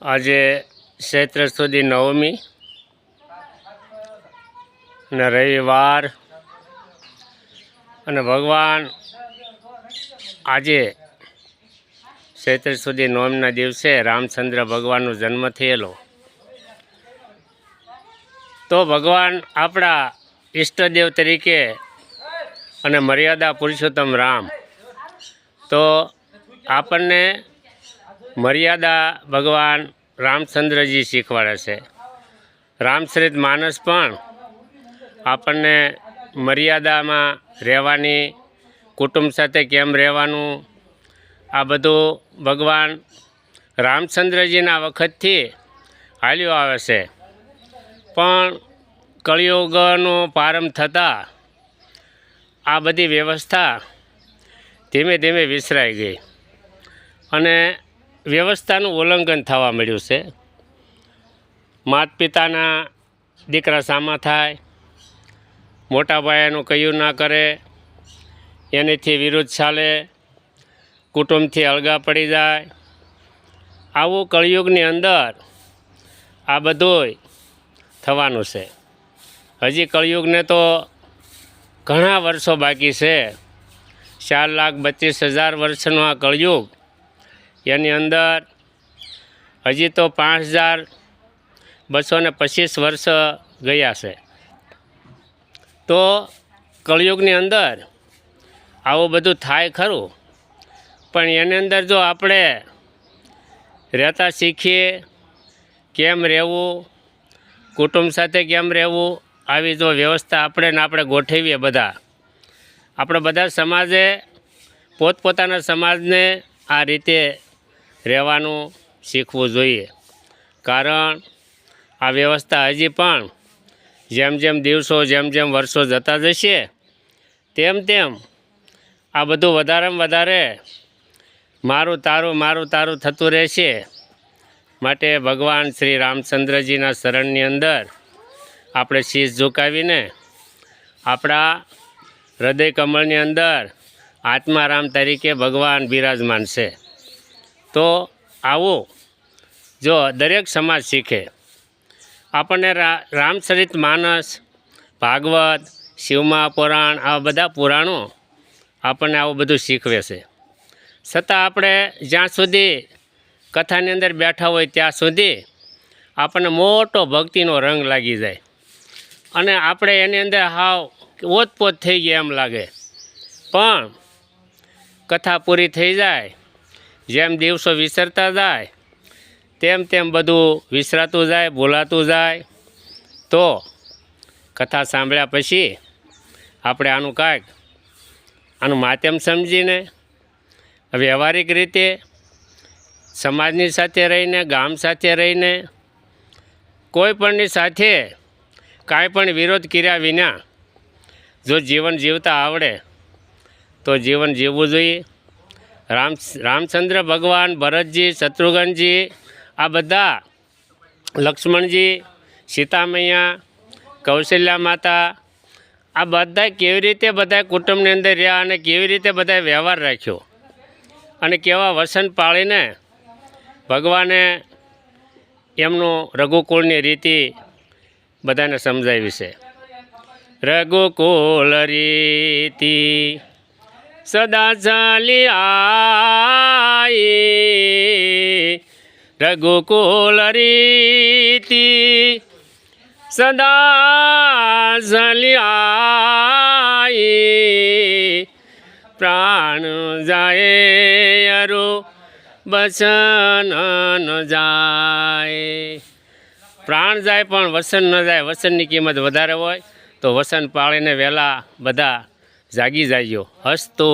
આજે ચૈત્ર સુધી નવમી અને રવિવાર અને ભગવાન આજે ચૈત્ર સુધી નવમીના દિવસે રામચંદ્ર ભગવાનનો જન્મ થયેલો. તો ભગવાન આપણા ઈષ્ટદેવ તરીકે અને મર્યાદા પુરુષોત્તમ રામ, તો આપણને મર્યાદા ભગવાન રામચંદ્રજી શીખવાડે છે. રામચરિત માનસ પણ આપણને મર્યાદામાં રહેવાની, કુટુંબ સાથે કેમ રહેવાનું, આ બધું ભગવાન રામચંદ્રજીના વખતથી હાલ્યું આવે છે. પણ કળિયુગનો પ્રારંભ થતાં આ બધી વ્યવસ્થા ધીમે ધીમે વિસરાઈ ગઈ અને વ્યવસ્થાનું ઉલ્લંઘન થવા મળ્યું છે. માતા પિતાના દીકરા સામા થાય, મોટા ભાઈનું કહ્યું ના કરે, એનીથી વિરુદ્ધ ચાલે, કુટુંબથી અળગા પડી જાય. આવું કળિયુગની અંદર આ બધુંય થવાનું છે. હજી કળિયુગને તો ઘણા વર્ષો બાકી છે. 4,32,000 વર્ષનો આ કળિયુગ, એની અંદર હજી તો 5,225 વર્ષ ગયા છે. તો કળિયુગની અંદર આવું બધું થાય ખરું, પણ એની અંદર જો આપણે રહેતા શીખીએ, કેમ રહેવું, કુટુંબ સાથે કેમ રહેવું, આવી જો વ્યવસ્થા આપણે ગોઠવીએ, આપણે બધા સમાજે પોતપોતાના સમાજને આ રીતે રહેવાનું શીખવું જોઈએ. કારણ આ વ્યવસ્થા હજી પણ જેમ જેમ દિવસો, જેમ જેમ વર્ષો જતા જશે, તેમ તેમ આ બધું વધારેમાં વધારે મારું તારું થતું રહેશે. માટે ભગવાન શ્રી રામચંદ્રજીના શરણની અંદર આપણે શીશ ઝુકાવીને આપણા હૃદય કમળની અંદર આત્મારામ તરીકે ભગવાન બિરાજમાન છે. તો આવું જો દરેક સમાજ શીખે, આપણને રામચરિત માનસ, ભાગવત, શિવમા પુરાણ, આવા બધા પુરાણો આપણને આવું બધું શીખવે છે. છતાં આપણે જ્યાં સુધી કથાની અંદર બેઠા હોય ત્યાં સુધી આપણને મોટો ભક્તિનો રંગ લાગી જાય અને આપણે એની અંદર હાવ ઓતપોત થઈ ગયા એમ લાગે. પણ કથા પૂરી થઈ જાય, જેમ દિવસો વિસરતા જાય તેમ તેમ બધું વિસરાતું જાય, ભૂલાતું જાય. તો કથા સાંભળ્યા પછી આપણે આનું માધ્યમ સમજીને વ્યવહારિક રીતે સમાજની સાથે રહીને, ગામ સાથે રહીને, કોઈ પણની સાથે કાંઈ પણ વિરોધ કર્યા વિના જો જીવન જીવતા આવડે તો જીવન જીવવું જોઈએ. રામચંદ્ર ભગવાન, ભરતજી, શત્રુઘ્નજી, આ બધા, લક્ષ્મણજી, સીતા મૈયા, કૌશલ્યા માતા, આ બધા કેવી રીતે બધા કુટુંબની અંદર રહ્યા અને કેવી રીતે બધા વ્યવહાર રાખ્યો અને કેવા વસન પાળીને ભગવાને એમનું રઘુકુળની રીતિ બધાને સમજાવી છે. રઘુકુળ રીતિ સદા ચાલી આઈ, રઘુકુલ રીતિ સદા ચાલી આઈ, પ્રાણ જાય અરુ વસન ન જાય. પ્રાણ જાય પણ વસન ન જાય. વસનની કિંમત વધારે હોય તો વસન પાળીને વહેલા બધા જાગી જાયજો. હસ્તુ